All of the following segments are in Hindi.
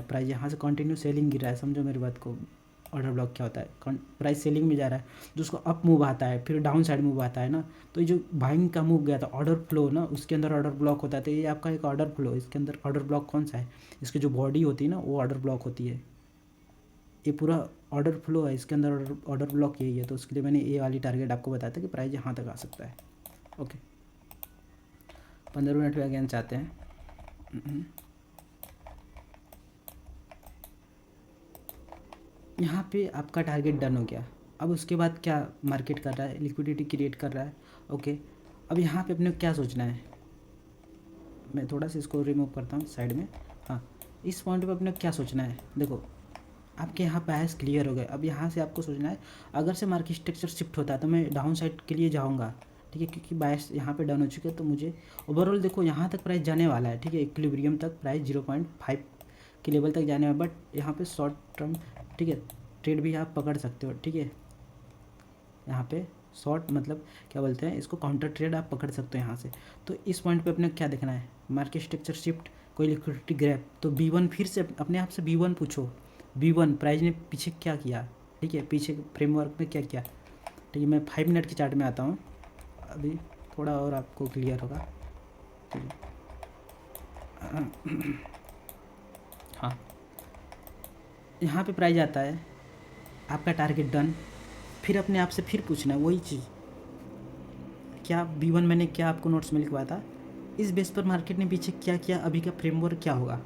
प्राइस यहाँ से कंटिन्यू सेलिंग गिर रहा है, समझो मेरी बात को। ऑर्डर ब्लॉक क्या होता है, प्राइस सेलिंग में जा रहा है, जो उसको अप मूव आता है फिर डाउन साइड मूव आता है ना, तो ये जो बाइंग का मूव गया था ऑर्डर फ्लो ना, उसके अंदर ऑर्डर ब्लॉक होता है। तो ये आपका एक ऑर्डर फ्लो, इसके अंदर ऑर्डर ब्लॉक कौन सा है, इसकी जो बॉडी होती है ना वो ऑर्डर ब्लॉक होती है। ये पूरा ऑर्डर फ्लो है, इसके अंदर ऑर्डर ब्लॉक यही है। तो उसके लिए मैंने ये वाली टारगेट आपको बताया था कि प्राइस यहाँ तक आ सकता है। ओके, 15 मिनट में अगेन चाहते हैं। यहाँ पे आपका टारगेट डन हो गया। अब उसके बाद क्या मार्केट कर रहा है, लिक्विडिटी क्रिएट कर रहा है। ओके, अब यहाँ पे अपने को क्या सोचना है, मैं थोड़ा सा इसको रिमूव करता हूँ साइड में। हाँ, इस पॉइंट पे अपने को क्या सोचना है, देखो आपके यहाँ बायस क्लियर हो गए। अब यहाँ से आपको सोचना है, अगर से मार्केट स्ट्रक्चर शिफ्ट होता है तो मैं डाउन साइड के लिए जाऊँगा, ठीक है, क्योंकि बायस यहाँ पे डन हो चुके हैं। तो मुझे ओवरऑल देखो यहाँ तक प्राइस जाने वाला है, ठीक है, इक्विलिब्रियम तक प्राइस 0.5 के लेवल तक जाने वाला, बट यहाँ पे शॉर्ट टर्म, ठीक है, ट्रेड भी आप पकड़ सकते हो, ठीक है। यहाँ पे शॉर्ट मतलब क्या बोलते हैं इसको, काउंटर ट्रेड आप पकड़ सकते हो यहाँ से। तो इस पॉइंट पे अपने क्या देखना है, मार्केट स्ट्रक्चर शिफ्ट, कोई लिक्विडिटी ग्रैप। तो B1 फिर से अपने आप से B1 पूछो, B1 प्राइस ने पीछे क्या किया, ठीक है, पीछे फ्रेमवर्क में क्या किया, ठीक है। मैं 5 मिनट के चार्ट में आता हूँ, अभी थोड़ा और आपको क्लियर होगा। हाँ, यहाँ पे प्राइस आता है, आपका टारगेट डन, फिर अपने आप से फिर पूछना है वही चीज़, क्या B1 मैंने क्या आपको नोट्स में लिखवाया था, इस बेस पर मार्केट ने पीछे क्या किया, अभी का फ्रेमवर्क क्या होगा,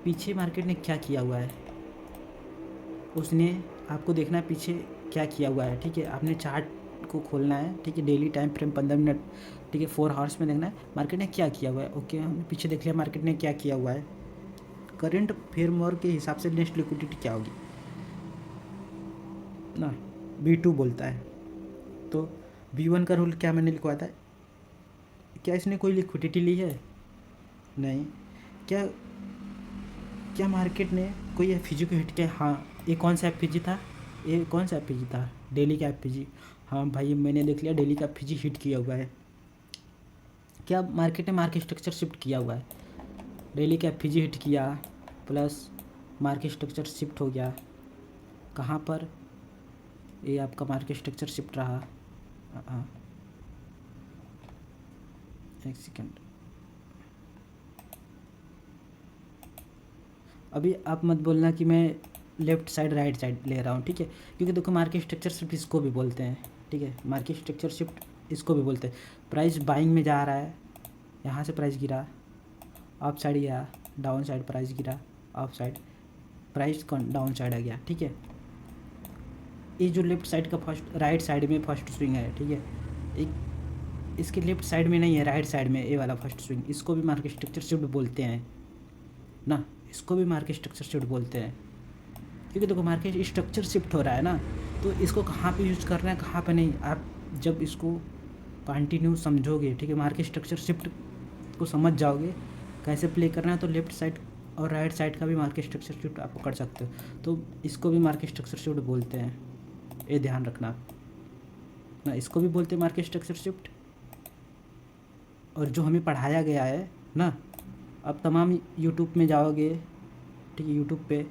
पीछे मार्केट ने क्या किया हुआ है, उसने आपको देखना है पीछे क्या किया हुआ है, ठीक है। आपने चार्ट को खोलना है, ठीक है, डेली टाइम फ्रेम 15 मिनट, ठीक है, 4 आवर्स में देखना है मार्केट ने क्या किया हुआ है। ओके, हमने पीछे देख लिया मार्केट ने क्या किया हुआ है, करंट फ्रेमवर्क के हिसाब से नेक्स्ट लिक्विडिटी क्या होगी ना, B2 बोलता है। तो B1 का रूल क्या मैंने लिखवाया था, क्या इसने कोई लिक्विडिटी ली है, नहीं। क्या क्या मार्केट ने कोई एफपीजी को हिट किया, हाँ। ये कौन सा एफपीजी था, ये कौन सा एफपीजी था, डेली का एफपीजी। हाँ भाई, मैंने देख लिया डेली का एफपीजी हिट किया हुआ है। क्या मार्केट ने मार्केट स्ट्रक्चर शिफ्ट किया हुआ है, डेली का एफपीजी हिट किया प्लस मार्केट स्ट्रक्चर शिफ्ट हो गया, कहाँ पर, ये आपका मार्केट स्ट्रक्चर शिफ्ट रहा। हाँ, एक सेकेंड, अभी आप मत बोलना कि मैं लेफ़्ट साइड राइट साइड ले रहा हूँ, ठीक है, क्योंकि देखो मार्केट स्ट्रक्चर शिफ्ट इसको भी बोलते हैं, ठीक है, मार्केट स्ट्रक्चर शिफ्ट इसको भी बोलते हैं। प्राइस बाइंग में जा रहा है, यहाँ से प्राइस गिरा, अप साइड गया, डाउन साइड प्राइस गिरा, up side price down side आ गया, ठीक है। ये जो लेफ्ट साइड का फर्स्ट, राइट साइड में फर्स्ट स्विंग है, ठीक है, एक इसके लेफ्ट साइड में नहीं है, राइट साइड में ये वाला फर्स्ट स्विंग, इसको भी मार्केट स्ट्रक्चर शिफ्ट बोलते हैं ना, इसको भी मार्केट स्ट्रक्चर शिफ्ट बोलते हैं। क्योंकि देखो मार्केट स्ट्रक्चर शिफ्ट हो रहा है ना, तो इसको कहाँ पे यूज़ करना है कहाँ पे नहीं, आप जब इसको कंटिन्यू समझोगे, ठीक है, मार्केट स्ट्रक्चर शिफ्ट को समझ जाओगे कैसे प्ले करना है, तो लेफ्ट साइड और राइट साइड का भी मार्केट स्ट्रक्चर शिफ्ट आप कर सकते हो। तो इसको भी मार्केट स्ट्रक्चर शिफ्ट बोलते हैं, ये ध्यान रखना ना, इसको भी बोलते हैं मार्केट स्ट्रक्चर शिफ्ट। और जो हमें पढ़ाया गया है ना, अब तमाम यूट्यूब में जाओगे, ठीक है, यूट्यूब पे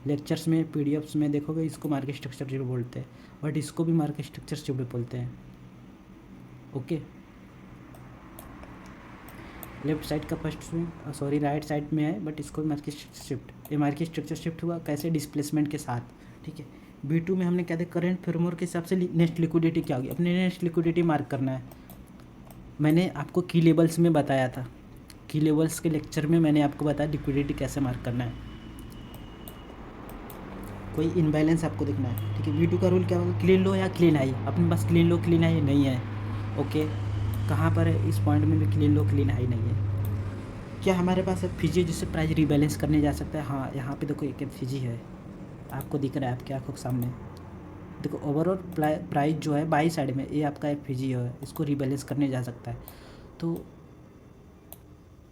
लेक्चर्स में पीडीएफ्स में देखोगे, इसको मार्केट स्ट्रक्चर शिफ्ट बोलते हैं, बट इसको भी मार्केट स्ट्रक्चर शिफ्ट बोलते हैं। ओके, लेफ्ट साइड का first swing, sorry right side में है, बट इसको मार्केट शिफ्ट, ये मार्केट स्ट्रक्चर शिफ्ट हुआ कैसे, डिस्प्लेसमेंट के साथ, ठीक है। B2 में हमने क्या देखा, करंट फ्रेमवर्क के हिसाब से नेक्स्ट लिक्विडिटी क्या होगी, अपने नेक्स्ट लिक्विडिटी मार्क करना है। मैंने आपको की लेवल्स में बताया था, की लेवल्स के लेक्चर में मैंने आपको बताया लिक्विडिटी कैसे मार्क करना है। कोई इनबैलेंस आपको देखना है, ठीक है। B2 का रूल क्या होगा, क्लीन लो या क्लीन हाई, अपने पास क्लीन लो क्लीन हाई नहीं है। ओके, कहाँ पर है, इस पॉइंट में भी क्लीन लो क्लीन हाई नहीं है। क्या हमारे पास है फिजी जिससे प्राइस रीबैलेंस करने जा सकता है, हाँ। यहाँ पे देखो एक फिजी है, आपको दिख रहा है आपके आँखों के सामने, देखो ओवरऑल प्राइस जो है बाई साइड में, ये आपका एक फिजी है, इसको रीबैलेंस करने जा सकता है। तो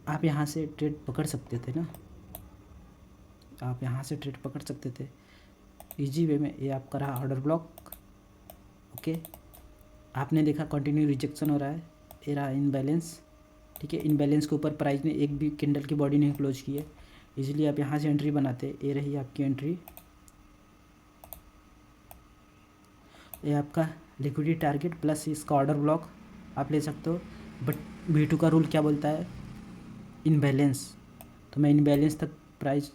आप यहाँ से ट्रेड पकड़ सकते थे ना, आप यहाँ से ट्रेड पकड़ सकते थे इजी वे में। ये आपका रहा ऑर्डर ब्लॉक। ओके, आपने देखा कंटिन्यू रिजेक्शन हो रहा है, ये रहा इनबैलेंस, ठीक है। इनबैलेंस के ऊपर प्राइस ने एक भी कैंडल की बॉडी नहीं क्लोज की है, इजीली आप यहाँ से एंट्री बनाते। ये रही आपकी एंट्री, ये आपका लिक्विडिटी टारगेट प्लस इसका ऑर्डर ब्लॉक आप ले सकते हो। बट B2 का रूल क्या बोलता है, इनबैलेंस, तो मैं इनबैलेंस तक प्राइस,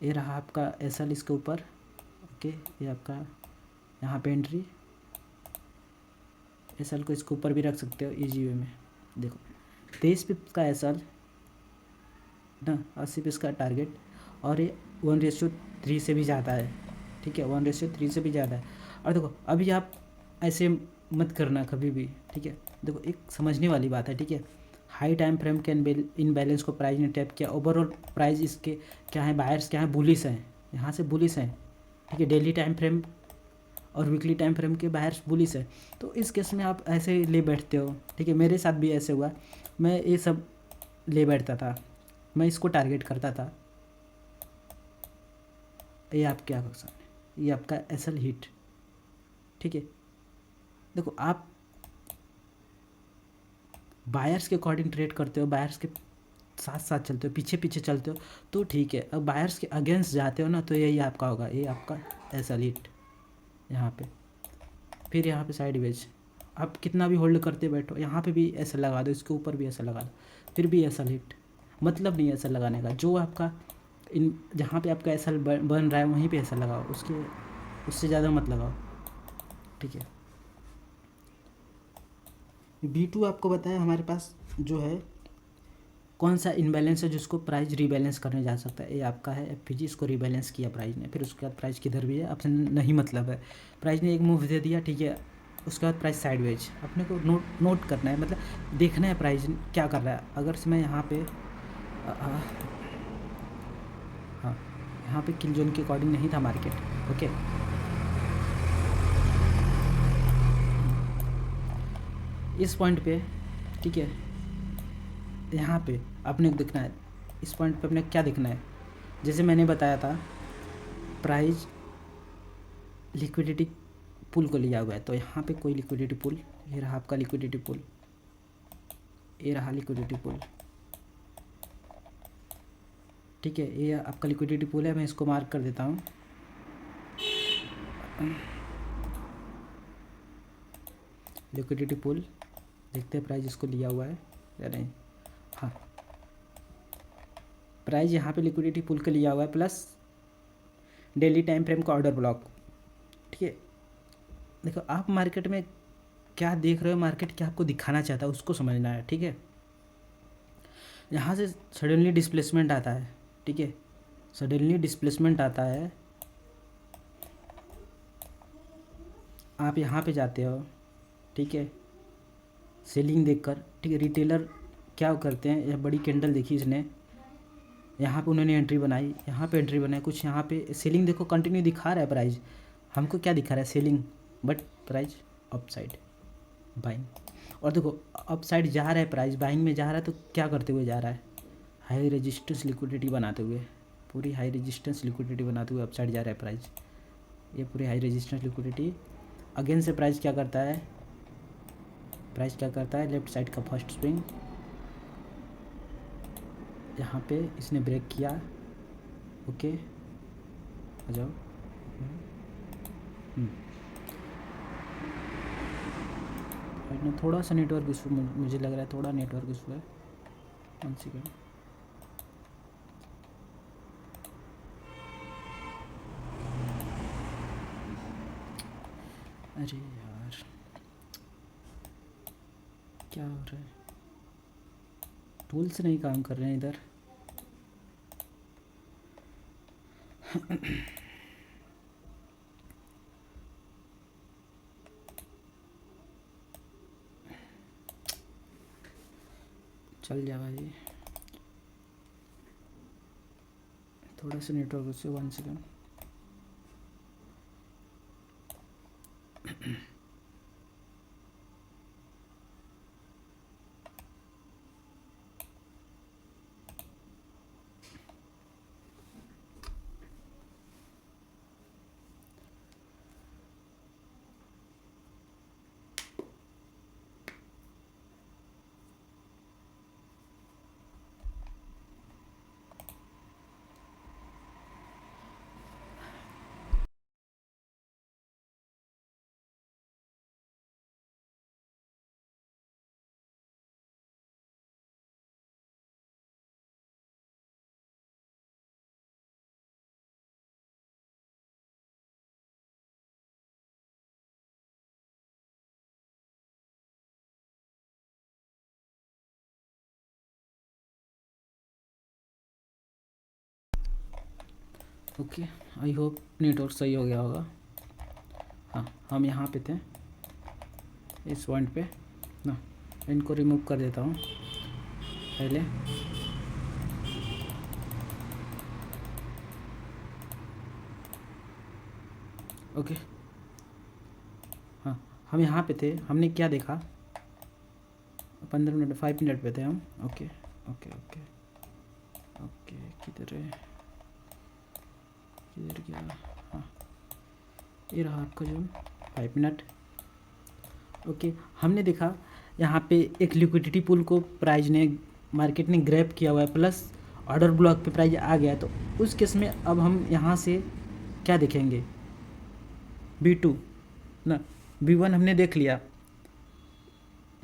ये रहा आपका SL इसके ऊपर। ओके, ये आपका यहाँ पे एंट्री, SL को इसके ऊपर भी रख सकते हो ईजी वे में। देखो 23 पिप्स का SL ना, 80 पिप्स का टारगेट, और ये 1:3 से भी ज़्यादा है, ठीक है, 1:3 से भी ज़्यादा है। और देखो अभी आप ऐसे मत करना कभी भी, ठीक है। देखो एक समझने वाली बात है, ठीक है। हाई टाइम फ्रेम के इनबैलेंस को प्राइस ने टैप किया, ओवरऑल प्राइस इसके क्या है, बायर्स क्या है, बुलिश हैं, यहाँ से बुलिश हैं, ठीक है। डेली टाइम फ्रेम और वीकली टाइम फ्रेम के बायर्स बुलिश है, तो इस केस में आप ऐसे ले बैठते हो, ठीक है। मेरे साथ भी ऐसे हुआ, मैं ये सब ले बैठता था, मैं इसको टारगेट करता था। ये आप क्या कर सकते हैं, ये आपका SL हिट, ठीक है। देखो आप बायर्स के अकॉर्डिंग ट्रेड करते हो, बायर्स के साथ साथ चलते हो, पीछे पीछे चलते हो तो ठीक है। अब बायर्स के अगेंस्ट जाते हो ना, तो यही आपका होगा, ये आपका SL हिट यहाँ पे। फिर यहाँ पे साइड वेज आप कितना भी होल्ड करते बैठो, यहाँ पे भी ऐसा लगा दो, इसके ऊपर भी ऐसा लगा दो, फिर भी SL हिट। मतलब नहीं ऐसा लगाने का, जो आपका इन जहाँ पे आपका SL बन रहा है वहीं पे ऐसा लगाओ, उससे ज़्यादा मत लगाओ, ठीक है। B2 आपको बताया हमारे पास जो है कौन सा इनबैलेंस है जिसको प्राइस रीबैलेंस करने जा सकता है। ये आपका है FPG, इसको रीबैलेंस किया प्राइस ने, फिर उसके बाद प्राइस किधर भी है आपसे नहीं मतलब है। प्राइस ने एक मूव दे दिया, ठीक है, उसके बाद प्राइस साइडवेज, अपने को नोट करना है, मतलब देखना है प्राइस क्या कर रहा है। अगर से मैं यहाँ पे हाँ, यहाँ पे किल जोन के अकॉर्डिंग नहीं था मार्केट, ओके। इस पॉइंट पे, ठीक है, यहाँ पे अपने को देखना है, इस पॉइंट पे अपने क्या देखना है, जैसे मैंने बताया था प्राइस लिक्विडिटी पुल को लिया हुआ है, तो यहाँ पे कोई लिक्विडिटी पुल, ये रहा आपका लिक्विडिटी पुल, ये रहा लिक्विडिटी पुल, ठीक है। ये आपका लिक्विडिटी पुल है, मैं इसको मार्क कर देता हूँ। लिक्विडिटी पुल, देखते हैं प्राइस इसको लिया हुआ है या नहीं। हाँ, प्राइस यहाँ पे लिक्विडिटी पुल का लिया हुआ है प्लस डेली टाइम फ्रेम का ऑर्डर ब्लॉक, ठीक है। देखो आप मार्केट में क्या देख रहे हो, मार्केट क्या आपको दिखाना चाहता है उसको समझना है, ठीक है। यहाँ से सडनली डिस्प्लेसमेंट आता है, ठीक है, सडनली डिस्प्लेसमेंट आता है, आप यहाँ पे जाते हो, ठीक है, सेलिंग देखकर, ठीक है। रिटेलर क्या करते हैं, यह बड़ी कैंडल देखी इसने, यहाँ पे उन्होंने एंट्री बनाई, यहाँ पे एंट्री बनाई, कुछ यहाँ पे सेलिंग देखो कंटिन्यू दिखा रहा है प्राइस, हमको क्या दिखा रहा है, selling, but price up side buying. और देखो अप साइड जा रहा है प्राइस, बाइंग में जा रहा है, तो क्या करते हुए जा रहा है, हाई रेजिस्टेंस लिक्विडिटी बनाते हुए, पूरी हाई रेजिस्टेंस लिक्विडिटी बनाते हुए अप साइड जा रहा है प्राइस। ये पूरी हाई रेजिस्टेंस लिक्विडिटी अगेन से प्राइस क्या करता है, प्राइस क्या करता है, लेफ्ट साइड का फर्स्ट स्विंग, यहाँ पे इसने ब्रेक किया, ओके, आ जाओ। थोड़ा सा नेटवर्क इशू मुझे लग रहा है, थोड़ा नेटवर्क इशू है, 1 सेकेंड। अरे यार क्या हो रहा है, टूल्स नहीं काम कर रहे हैं इधर। चल जा भाई, थोड़ा सा network issue, 1 second. Okay, I hope network सही हो गया होगा। हाँ, हम यहाँ पे थे इस पॉइंट पे ना। इनको रिमूव कर देता हूँ पहले। ओके, हाँ, हम यहाँ पे थे, हमने क्या देखा, 5 मिनट पे थे हम। ओके ओके ओके ओके, किधर है, किधर गया, हाँ ये रहा आपका जो 5 मिनट। ओके, हमने देखा यहाँ पे एक लिक्विडिटी पूल को प्राइस ने, मार्केट ने ग्रैब किया हुआ है, प्लस ऑर्डर ब्लॉक पे प्राइस आ गया है। तो उस केस में अब हम यहाँ से क्या देखेंगे, B2 ना, B1 हमने देख लिया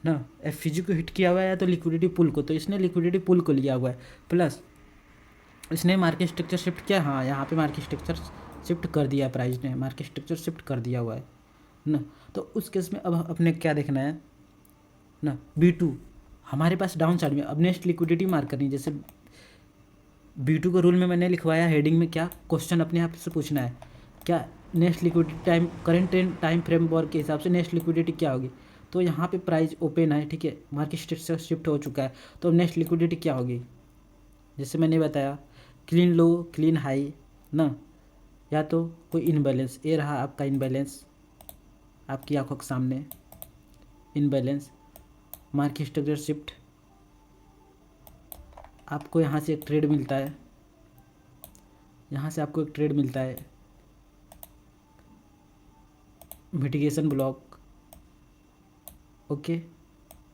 ना, FG को हिट किया हुआ है या तो लिक्विडिटी पुल को, तो इसने लिक्विडिटी पुल को लिया हुआ है, प्लस इसने मार्केट स्ट्रक्चर शिफ्ट किया। हाँ, यहाँ पे मार्केट स्ट्रक्चर शिफ्ट कर दिया, प्राइस ने मार्केट स्ट्रक्चर शिफ्ट कर दिया हुआ है ना। तो उस केस में अब अपने क्या देखना है ना, B2 हमारे पास डाउन साइड में अब नेक्स्ट लिक्विडिटी मार्क करनी है। जैसे B2 को रूल में मैंने लिखवाया हेडिंग में, क्या क्वेश्चन अपने आप से पूछना है, क्या next liquidity time current time framework के हिसाब से नेक्स्ट लिक्विडिटी क्या होगी। तो यहाँ पे प्राइस ओपन है, ठीक है, मार्केट स्ट्रक्चर शिफ्ट हो चुका है, तो नेक्स्ट लिक्विडिटी क्या होगी। जैसे मैंने बताया, क्लीन लो, क्लीन हाई ना, या तो कोई इनबैलेंस, ये रहा आपका इनबैलेंस आपकी आंखों के सामने, इनबैलेंस मार्केट स्ट्रक्चर शिफ्ट। आपको यहाँ से एक ट्रेड मिलता है, यहाँ से आपको एक ट्रेड मिलता है, मिटिगेशन ब्लॉक। ओके,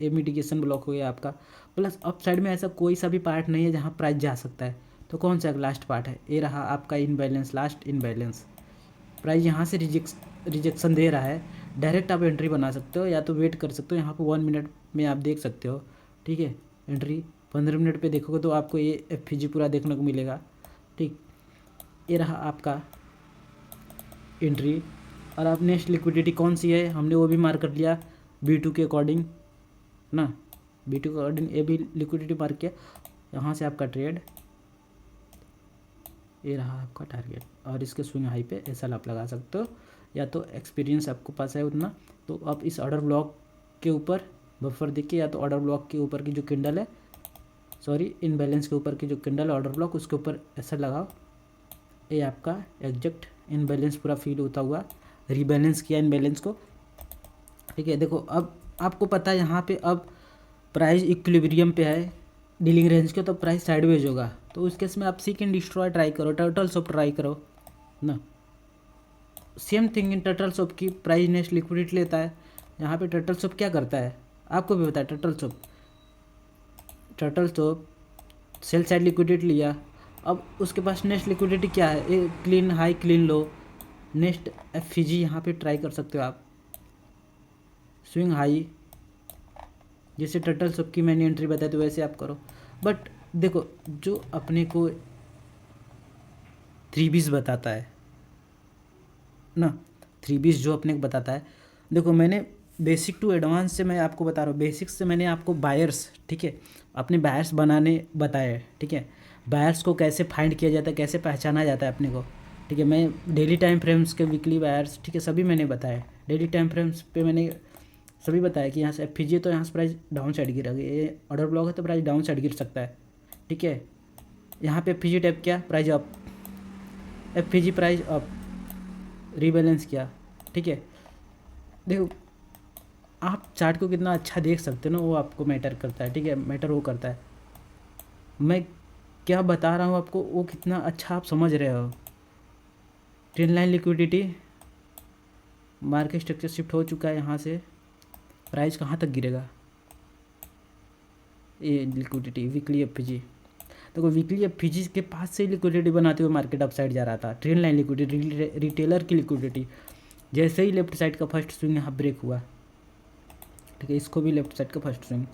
ये मिटिगेशन ब्लॉक हो गया आपका। प्लस अप साइड में ऐसा कोई सा भी पार्ट नहीं है जहाँ प्राइस जा सकता है, तो कौन सा लास्ट पार्ट है, ये रहा आपका इनबैलेंस, लास्ट इनबैलेंस। प्राइस यहाँ से रिजेक्शन दे रहा है, डायरेक्ट आप एंट्री बना सकते हो या तो वेट कर सकते हो। यहाँ पे 1 मिनट में आप देख सकते हो, ठीक है, एंट्री 15 मिनट पे देखोगे तो आपको ये FG पूरा देखने को मिलेगा, ठीक। ये रहा आपका एंट्री, और अब नेक्स्ट लिक्विडिटी कौन सी है हमने वो भी मार्क कर लिया B2 के अकॉर्डिंग ना, B2 के अकॉर्डिंग ये भी लिक्विडिटी मार्क किया। यहाँ से आपका ट्रेड, ये रहा आपका टारगेट, और इसके स्विंग हाई पे SL आप लगा सकते हो, या तो एक्सपीरियंस आपको पास है उतना, तो आप इस ऑर्डर ब्लॉक के ऊपर बफर देखिए, या तो ऑर्डर ब्लॉक के ऊपर की जो कैंडल है, सॉरी इनबैलेंस के ऊपर की जो कैंडल है ऑर्डर ब्लॉक, उसके ऊपर SL लगाओ। ये आपका एग्जैक्ट इनबैलेंस पूरा फील होता हुआ रीबैलेंस किया इनबैलेंस को, ठीक है। देखो अब आपको पता है यहाँ पे अब प्राइस इक्विलिब्रियम पे है डीलिंग रेंज के, तो प्राइस साइडवेज होगा, तो उस केस में आप सीक एंड डिस्ट्रॉय ट्राई करो, टर्टल सोप ट्राई करो ना। Same thing in turtle soap की, प्राइस नेक्स्ट लिक्विडिटी लेता है। यहाँ पे टर्टल सोप क्या करता है आपको भी पता है, turtle soap cell side liquidity लिया, अब उसके पास नेक्स्ट लिक्विडिटी क्या है, ये क्लीन हाई क्लीन लो, नेक्स्ट FG यहाँ पे ट्राई कर सकते हो आप, स्विंग हाई, जैसे टर्टल सोप की मैंने एंट्री बताई तो वैसे आप करो। बट देखो जो अपने को 3Bs बताता है ना, 3Bs जो अपने को बताता है, देखो मैंने बेसिक टू एडवांस से मैं आपको बता रहा हूँ। बेसिक से मैंने आपको बायर्स, ठीक है, अपने बायर्स बनाने बताए, ठीक है, बायर्स को कैसे फाइंड किया जाता है, कैसे पहचाना जाता है अपने को, ठीक है। मैं डेली टाइम फ्रेम्स के, वीकली बायर्स, ठीक है, सभी मैंने बताया। डेली टाइम फ्रेम्स पे मैंने सभी बताया कि यहाँ से FG है तो यहाँ से प्राइस डाउन साइड गिरेगा, ये ऑर्डर ब्लॉक है तो प्राइस डाउन साइड गिर सकता है, ठीक है। यहाँ पे FG टाइप किया, price up, FG price up, rebalance किया, ठीक है। देखो आप चार्ट को कितना अच्छा देख सकते हो ना, वो आपको मैटर करता है, ठीक है, मैटर वो करता है। मैं क्या बता रहा हूँ आपको वो कितना अच्छा आप समझ रहे हो। Trend line liquidity, market structure shift हो चुका है, यहाँ से प्राइस कहाँ तक गिरेगा, ये लिक्विडिटी वीकली FG, देखो वीकली FG के पास से लिक्विडिटी बनाते हुए मार्केट अप साइड जा रहा था। ट्रेंड लाइन लिक्विडिटी, रिटेलर की लिक्विडिटी, जैसे ही लेफ्ट साइड का फर्स्ट स्विंग यहाँ ब्रेक हुआ, ठीक है, इसको भी लेफ्ट साइड का फर्स्ट स्विंग,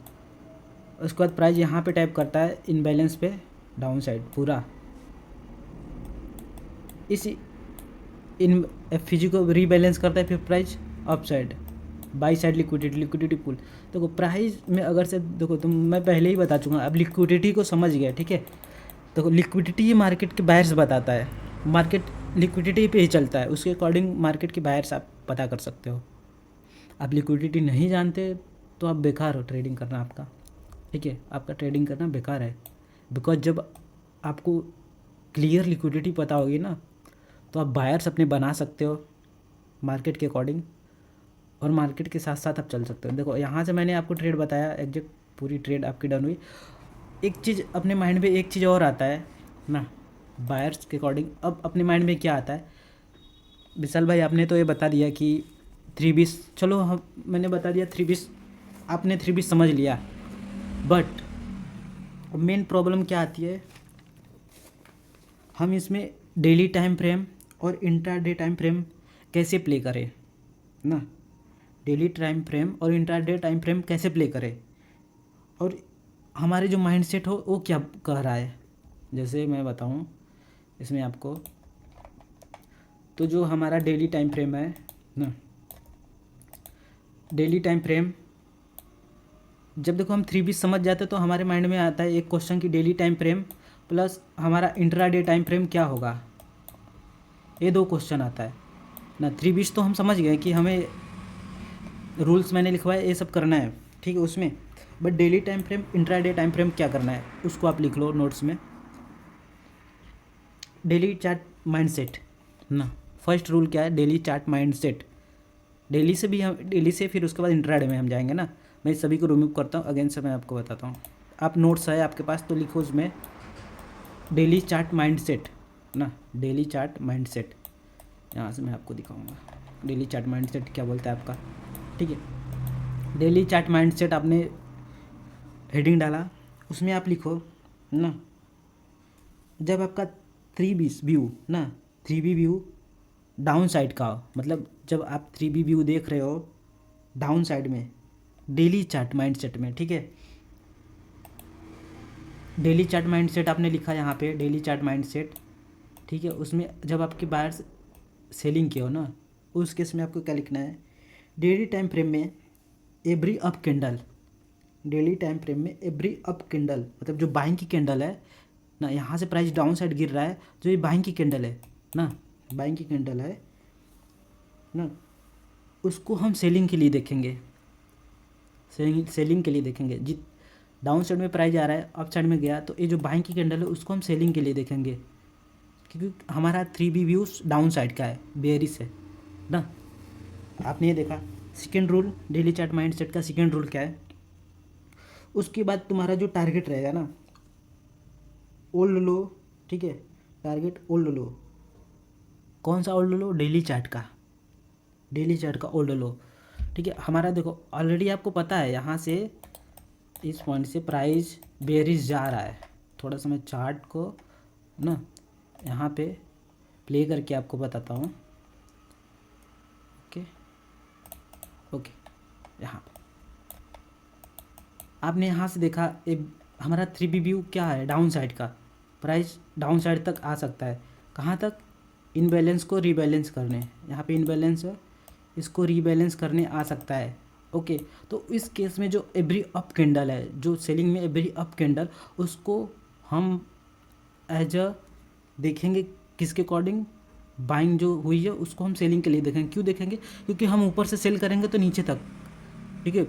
उसके बाद प्राइस यहाँ पे टाइप करता है इनबैलेंस पे डाउन साइड पूरा, इस इन FG को रीबैलेंस करता है, फिर price up side, buy side liquidity pool. देखो प्राइस में अगर से देखो तुम, मैं पहले ही बता चुका, अब लिक्विडिटी को समझ गया, ठीक है। देखो लिक्विडिटी मार्केट के बायर्स बताता है, मार्केट लिक्विडिटी पे ही चलता है, उसके अकॉर्डिंग मार्केट के बायर्स आप पता कर सकते हो। आप लिक्विडिटी नहीं जानते तो आप बेकार हो ट्रेडिंग करना आपका, ठीक है, आपका ट्रेडिंग करना बेकार है। बिकॉज जब आपको क्लियर लिक्विडिटी पता होगी ना, तो आप बायर्स अपने बना सकते हो मार्केट के अकॉर्डिंग, और मार्केट के साथ साथ आप चल सकते हो। देखो यहाँ से मैंने आपको ट्रेड बताया, एग्जैक्ट पूरी ट्रेड आपकी डन हुई। एक चीज़ अपने माइंड में एक चीज़ और आता है ना बायर्स के अकॉर्डिंग। अब अपने माइंड में क्या आता है, विशाल भाई आपने तो ये बता दिया कि 320, चलो हम मैंने बता दिया 320, आपने 320 समझ लिया, बट मेन प्रॉब्लम क्या आती है, हम इसमें डेली टाइम फ्रेम और इंट्राडे टाइम फ्रेम कैसे प्ले करें ना, डेली टाइम फ्रेम और इंट्राडे टाइम फ्रेम कैसे प्ले करें, और हमारे जो माइंडसेट हो वो क्या कह रहा है। जैसे मैं बताऊं इसमें आपको, तो जो हमारा डेली टाइम फ्रेम है ना, डेली टाइम फ्रेम जब देखो हम 320 समझ जाते हैं तो हमारे माइंड में आता है एक क्वेश्चन कि डेली टाइम फ्रेम प्लस हमारा इंट्राडे टाइम फ्रेम क्या होगा, ये दो क्वेश्चन आता है ना। 320 तो हम समझ गए कि हमें रूल्स मैंने लिखवाए ये सब करना है, ठीक है उसमें, but daily time frame intraday time frame क्या करना है उसको आप लिख लो नोट्स में। डेली चार्ट माइंडसेट ना, फर्स्ट रूल क्या है, डेली चार्ट माइंडसेट। डेली से भी हम, डेली से फिर उसके बाद इंट्राडे में हम जाएंगे ना। मैं सभी को रिमूव करता हूँ, अगेन से मैं आपको बताता हूँ। आप नोट्स है आपके पास तो लिखो उसमें डेली चार्ट माइंडसेट ना, डेली चार्ट माइंडसेट। यहाँ से मैं आपको दिखाऊंगा डेली चार्ट माइंडसेट क्या बोलता है आपका, ठीक है। डेली चार्ट माइंडसेट आपने हेडिंग डाला, उसमें आप लिखो ना, जब आपका 3B व्यू ना, 3B व्यू डाउन साइड का हो, मतलब जब आप 3B व्यू देख रहे हो डाउन साइड में डेली चार्ट माइंडसेट में, ठीक है। डेली चार्ट माइंडसेट आपने लिखा यहाँ पे डेली चार्ट माइंडसेट, ठीक है। उसमें जब आपके बायर्स सेलिंग किया हो ना, उस केस में आपको क्या लिखना है, डेली टाइम फ्रेम में every up candle, daily time frame में एवरी अप कैंडल, मतलब जो बाइंग की कैंडल है ना, यहाँ से प्राइस डाउन साइड गिर रहा है, जो ये बाइंग की कैंडल है ना, बाइंग की कैंडल है ना, उसको हम सेलिंग के लिए देखेंगे, सेलिंग के लिए देखेंगे। जित डाउन साइड में प्राइस आ रहा है, अप साइड में गया, तो ये जो बाइंग की कैंडल है उसको हम सेलिंग के लिए देखेंगे, क्योंकि हमारा 3B व्यूज डाउन साइड का है, बेयरिश है ना। आपने ये देखा। Second rule daily chart mindset का सेकेंड रूल क्या है, उसके बाद तुम्हारा जो टारगेट रहेगा ना, ओल्ड लो, ठीक है, टारगेट ओल्ड लो। कौन सा ओल्ड लो, डेली चार्ट का, डेली चार्ट का ओल्ड लो, ठीक है। हमारा देखो ऑलरेडी आपको पता है यहाँ से इस पॉइंट से प्राइस बेयरिश जा रहा है। थोड़ा सा मैं चार्ट को ना यहाँ पे प्ले करके आपको बताता हूँ, ओके ओके। यहाँ आपने यहाँ से देखा हमारा 3B व्यू क्या है, डाउन साइड का, प्राइस डाउन साइड तक आ सकता है। कहाँ तक, इनबैलेंस को रीबैलेंस करने, यहाँ पे इनबैलेंस है, इसको रीबैलेंस करने आ सकता है, ओके। तो इस केस में जो एवरी अप कैंडल है, जो सेलिंग में एवरी अप कैंडल, उसको हम एज अ देखेंगे किसके अकॉर्डिंग, बाइंग जो हुई है उसको हम सेलिंग के लिए देखेंगे। क्यों देखेंगे, क्योंकि हम ऊपर से सेल करेंगे तो नीचे तक, ठीक है,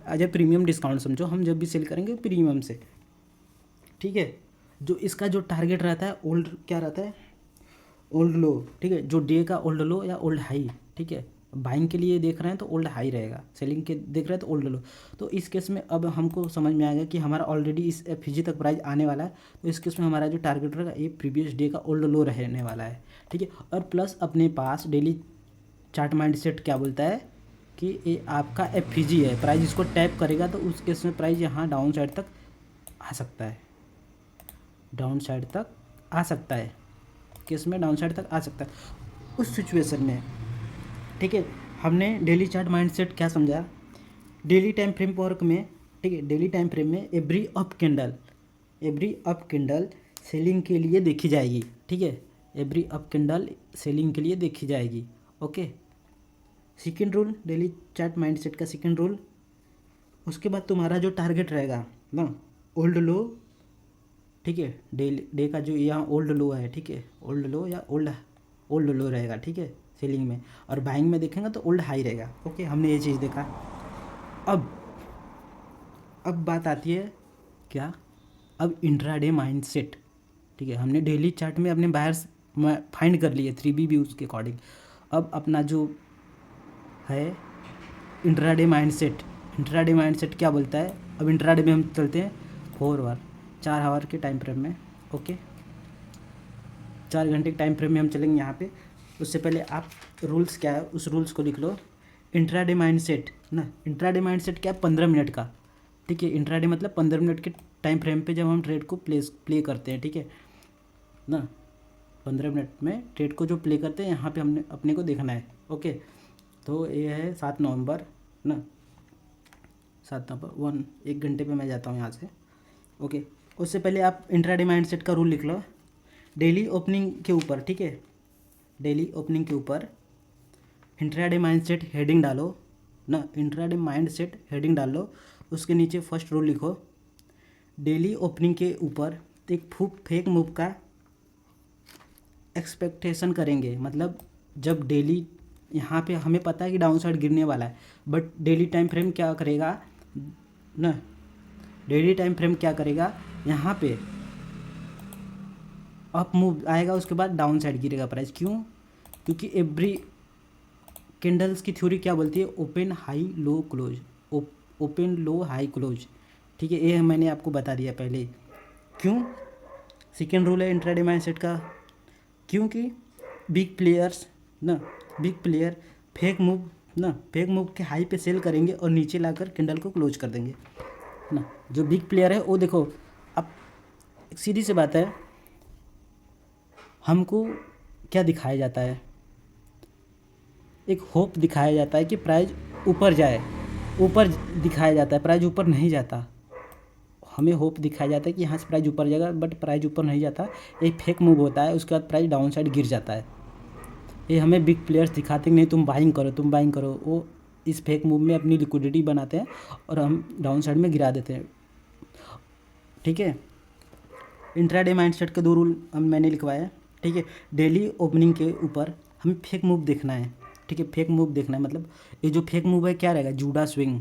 एज ए प्रीमियम डिस्काउंट समझो, हम जब भी सेल करेंगे प्रीमियम से, ठीक है। जो इसका जो टारगेट रहता है ओल्ड, क्या रहता है, ओल्ड लो, ठीक है, जो डे का ओल्ड लो या ओल्ड हाई, ठीक है। बाइंग के लिए देख रहे हैं तो ओल्ड हाई रहेगा, सेलिंग के देख रहे हैं तो ओल्ड लो। तो इस केस में अब हमको समझ में आ गया कि हमारा ऑलरेडी इस FG तक प्राइस आने वाला है, तो इस केस में हमारा जो टारगेट रहेगा ये प्रीवियस डे का ओल्ड लो रहने वाला है, ठीक है। और प्लस अपने पास डेली चार्ट माइंडसेट क्या बोलता है कि ये आपका FG है, प्राइस इसको टैप करेगा तो उस केस में प्राइस यहाँ डाउन साइड तक आ सकता है, डाउन साइड तक आ सकता है, केस में डाउन साइड तक आ सकता है उस सिचुएशन में, ठीक है। हमने डेली चार्ट माइंडसेट क्या समझा, डेली टाइम फ्रेम वर्क में, ठीक है, डेली टाइम फ्रेम में every up candle, every up candle selling के लिए देखी जाएगी, ठीक है, एवरी अप कैंडल सेलिंग के लिए देखी जाएगी, okay. Second rule daily chart mindset का सेकेंड रूल, उसके बाद तुम्हारा जो टारगेट रहेगा ना, ओल्ड लो ठीक है। डे का जो यहाँ ओल्ड लो है, ठीक है, ओल्ड लो या ओल्ड लो रहेगा, ठीक है, सेलिंग में, और बाइंग में देखेंगे तो ओल्ड हाई रहेगा। ओके, हमने ये चीज़ देखा। अब बात आती है क्या, अब इंट्राडे माइंडसेट, ठीक है, हमने डेली चार्ट में अपने बायर्स फाइंड कर लिए 3B भी उसके अकॉर्डिंग। अब अपना जो है इंट्राडे माइंडसेट, इंट्राडे माइंडसेट क्या बोलता है, अब इंट्राडे में हम चलते हैं 4 आवर के टाइम फ्रेम में। ओके, 4 घंटे के टाइम फ्रेम में हम चलेंगे यहाँ पे। उससे पहले आप रूल्स क्या है उस रूल्स को लिख लो। इंट्राडे माइंडसेट ना, इंट्राडे माइंडसेट क्या है, 15 मिनट का, ठीक है। इंट्राडे मतलब 15 मिनट के टाइम फ्रेम पे जब हम ट्रेड को प्ले करते हैं, ठीक है ना, 15 मिनट में ट्रेड को जो प्ले करते हैं यहाँ पे हमने अपने को देखना है। ओके, तो ये है 7 नवंबर ना, 7 नवंबर 1 घंटे पे मैं जाता हूँ यहाँ से। ओके, उससे पहले आप इंट्राडे माइंडसेट का रूल लिख लो। डेली ओपनिंग के ऊपर, ठीक है, डेली ओपनिंग के ऊपर इंट्राडे माइंडसेट हेडिंग डालो ना, इंट्राडे माइंडसेट हेडिंग डाल लो। उसके नीचे फर्स्ट रूल लिखो, डेली ओपनिंग के ऊपर एक फेक मूव का एक्सपेक्टेशन करेंगे। मतलब जब डेली यहाँ पे हमें पता है कि डाउन साइड गिरने वाला है, बट डेली टाइम फ्रेम क्या करेगा ना, डेली टाइम फ्रेम क्या करेगा, यहाँ पे अप मूव आएगा, उसके बाद डाउन साइड गिरेगा प्राइस। क्यों? क्योंकि एवरी कैंडल्स की थ्योरी क्या बोलती है, open high low close, open लो हाई क्लोज, ठीक है, ये मैंने आपको बता दिया पहले। क्यों? सेकेंड रूल है इंट्राडे माइंडसेट का, क्योंकि बिग प्लेयर्स ना, बिग प्लेयर फेक मूव ना, फेक मूव के हाई पे सेल करेंगे और नीचे लाकर कैंडल को क्लोज कर देंगे ना। जो बिग प्लेयर है वो देखो, अब एक सीधी सी बात है, हमको क्या दिखाया जाता है, एक होप दिखाया जाता है कि प्राइस ऊपर जाए, ऊपर दिखाया जाता है, प्राइस ऊपर नहीं जाता। हमें होप दिखाया जाता है कि यहाँ से प्राइस ऊपर जाएगा, बट प्राइस ऊपर नहीं जाता, एक फेक मूव होता है, उसके बाद प्राइस डाउन साइड गिर जाता है। ये हमें बिग प्लेयर्स दिखाते नहीं, तुम बाइंग करो, तुम बाइंग करो, वो इस फेक मूव में अपनी लिक्विडिटी बनाते हैं और हम डाउन साइड में गिरा देते हैं, ठीक है। इंट्राडे माइंडसेट के 2 रूल मैंने लिखवाए हैं, ठीक है। डेली ओपनिंग के ऊपर हमें फेक मूव देखना है, ठीक है, फेक मूव देखना है। मतलब ये जो फेक मूव है क्या रहेगा, जूडा स्विंग,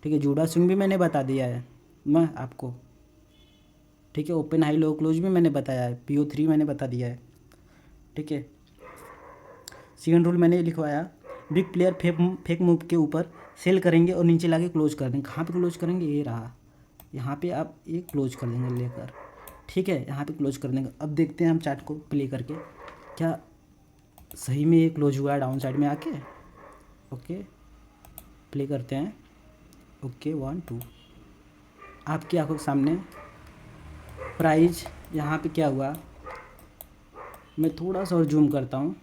ठीक है, जूडा स्विंग भी मैंने बता दिया है मैं आपको, ठीक है। ओपन हाई लो क्लोज भी मैंने बताया है, PO3 मैंने बता दिया है, ठीक है। सेकंड रूल मैंने लिखवाया, बिग प्लेयर फेक मूव के ऊपर सेल करेंगे और नीचे लाके क्लोज कर देंगे। कहाँ पे क्लोज करेंगे, ये रहा, यहाँ पे आप ये क्लोज कर देंगे लेकर, ठीक है, यहाँ पे क्लोज कर देंगे। अब देखते हैं हम चार्ट को प्ले करके, क्या सही में ये क्लोज हुआ है डाउन साइड में आके। ओके, प्ले करते हैं। ओके, 1 2, आपकी आंखों के सामने प्राइस यहाँ पे क्या हुआ, मैं थोड़ा सा और जूम करता हूँ,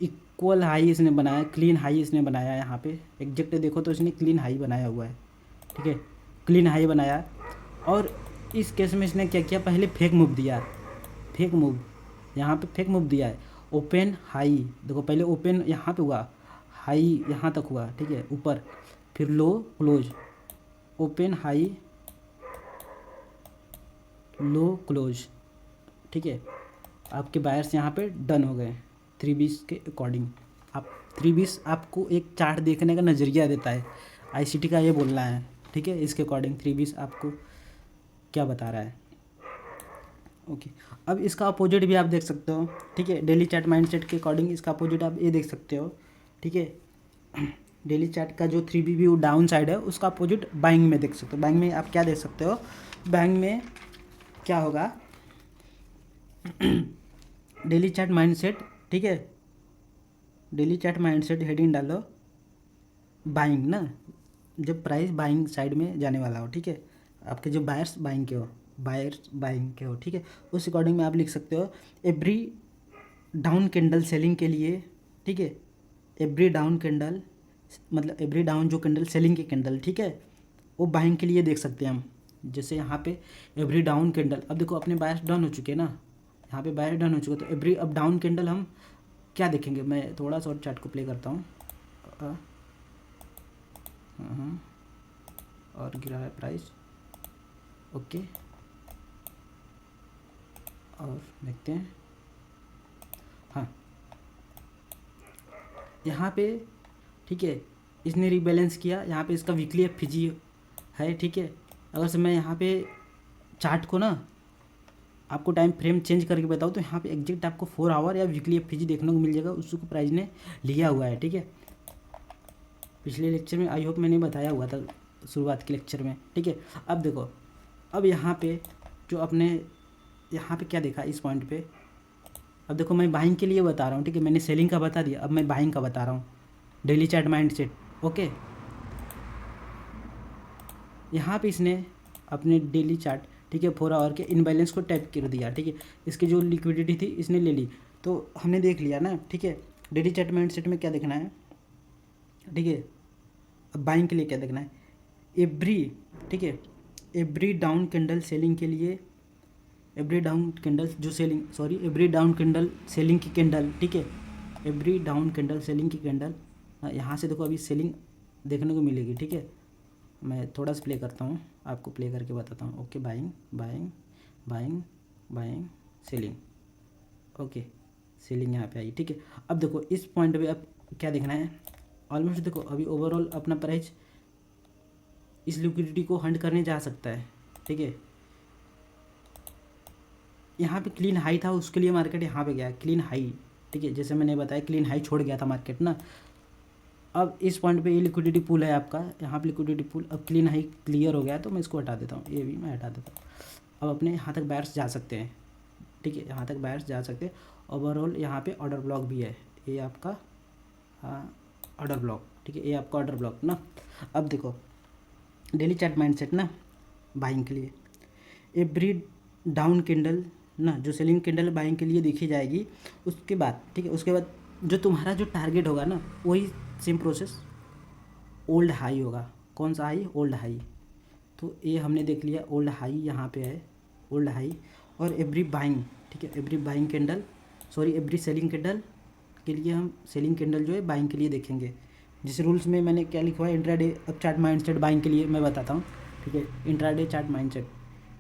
इक्वल हाई इसने बनाया, क्लीन हाई इसने बनाया है। यहाँ पे एग्जैक्ट देखो तो इसने क्लीन हाई बनाया हुआ है, ठीक है, क्लीन हाई बनाया। और इस केस में इसने क्या किया, पहले फेक मूव दिया, फेक मूव, यहाँ पे फेक मूव दिया है, ओपन हाई, देखो पहले ओपन यहाँ पे हुआ, हाई यहाँ तक हुआ, ठीक है, ऊपर, फिर लो close, open high low close, ठीक है। आपके बायर्स यहाँ पे डन हो गए 320 के अकॉर्डिंग। आप 320 आपको एक चार्ट देखने का नज़रिया देता है, ICT का ये बोलना है, ठीक है। इसके अकॉर्डिंग 320 आपको क्या बता रहा है। ओके, अब इसका अपोजिट भी आप देख सकते हो, ठीक है, डेली चार्ट माइंडसेट के अकॉर्डिंग इसका अपोजिट आप ये देख सकते हो, ठीक है। डेली चार्ट का जो 3B व्यू डाउन साइड है उसका अपोजिट बाइंग में देख सकते हो। बाइंग में आप क्या देख सकते हो, बाइंग में क्या होगा, डेली चार्ट माइंडसेट, ठीक है, डेली चार्ट माइंडसेट हेडिंग डालो बाइंग ना, जब प्राइस बाइंग साइड में जाने वाला हो, ठीक है, आपके जो बायर्स बाइंग के हो, बायर्स बाइंग के हो, ठीक है, उस अकॉर्डिंग में आप लिख सकते हो एवरी डाउन कैंडल सेलिंग के लिए, ठीक है, एवरी डाउन कैंडल मतलब एवरी डाउन जो कैंडल सेलिंग के कैंडल, ठीक है, वो बाइंग के लिए देख सकते हैं हम। जैसे यहाँ पे एवरी डाउन कैंडल, अब देखो अपने बायर्स डन हो चुके हैं ना, यहाँ पे बायर डन हो चुका, तो एवरी अब डाउन कैंडल हम क्या देखेंगे, मैं थोड़ा सा और चार्ट को प्ले करता हूँ। और गिरा है प्राइस, ओके, और देखते हैं। हाँ, यहाँ पे ठीक है, इसने रीबैलेंस किया। यहाँ पे इसका वीकली एफपीजी है, ठीक है। अगर से मैं यहाँ पे चार्ट को ना आपको टाइम फ्रेम चेंज करके बताऊँ तो यहाँ पे एग्जैक्ट आपको 4 आवर या वीकली एफपीजी देखने को मिल जाएगा, उसको प्राइस ने लिया हुआ है, ठीक है। पिछले लेक्चर में आई होप मैंने बताया हुआ था शुरुआत के लेक्चर में, ठीक है। अब देखो, अब यहाँ पे जो अपने यहाँ पे क्या देखा इस पॉइंट पे, अब देखो मैं बाइंग के लिए बता रहा हूँ, ठीक है। मैंने सेलिंग का बता दिया, अब मैं बाइंग का बता रहा हूँ। Daily chart mindset, okay. यहाँ पे इसने अपने डेली चार्ट, ठीक है, 4 आवर के इनबैलेंस को टैप कर दिया, ठीक है। इसकी जो लिक्विडिटी थी इसने ले ली, तो हमने देख लिया ना, ठीक है। डेली चार्ट माइंडसेट में क्या देखना है, ठीक है। अब बाइंग के लिए क्या देखना है, एवरी, ठीक है, एवरी डाउन कैंडल सेलिंग के लिए, एवरी डाउन कैंडल जो selling, sorry, every down candle selling की कैंडल, ठीक है। एवरी डाउन कैंडल सेलिंग की कैंडल, यहाँ से देखो अभी सेलिंग देखने को मिलेगी, ठीक है। मैं थोड़ा सा प्ले करता हूँ, आपको प्ले करके बताता हूँ। Okay, buying buying buying buying selling, okay, selling यहाँ पे आई, ठीक है। अब देखो इस पॉइंट पे अब क्या देखना है, ऑलमोस्ट देखो अभी ओवरऑल अपना प्राइस इस लिक्विडिटी को हंट करने जा सकता है, ठीक है। यहाँ पे क्लीन हाई था, उसके लिए मार्केट यहाँ पे गया क्लीन हाई, ठीक है। जैसे मैंने बताया क्लीन हाई छोड़ गया था मार्केट ना। अब इस पॉइंट पे ये लिक्विडिटी पूल है आपका, यहाँ पे लिक्विडिटी पूल, अब क्लीन हाई क्लियर हो गया तो मैं इसको हटा देता हूँ, ये भी मैं हटा देता हूँ। अब अपने यहाँ तक बायर्स जा सकते हैं, ठीक है, यहाँ तक बायर्स जा सकते हैं। ओवरऑल यहाँ पे ऑर्डर ब्लॉक भी है, ये आपका ऑर्डर ब्लॉक, ठीक है, ये आपका ऑर्डर ब्लॉक ना। अब देखो डेली चार्ट माइंडसेट ना, बाइंग के लिए एवरी डाउन कैंडल ना, जो सेलिंग कैंडल बाइंग के लिए देखी जाएगी, उसके बाद, ठीक है, उसके बाद जो तुम्हारा जो टारगेट होगा ना, वही सेम प्रोसेस ओल्ड हाई होगा। कौन सा हाई, ओल्ड हाई। तो ये हमने देख लिया, ओल्ड हाई यहाँ पे है, ओल्ड हाई। और एवरी बाइंग, ठीक है, every buying candle, sorry, every selling candle के लिए हम सेलिंग कैंडल जो है बाइंग के लिए देखेंगे। जिस रूल्स में मैंने क्या लिखा है, इंट्राडे अब चार्ट माइंडसेट बाइंग के लिए मैं बताता हूँ, ठीक है। इंट्राडे चार्ट माइंडसेट,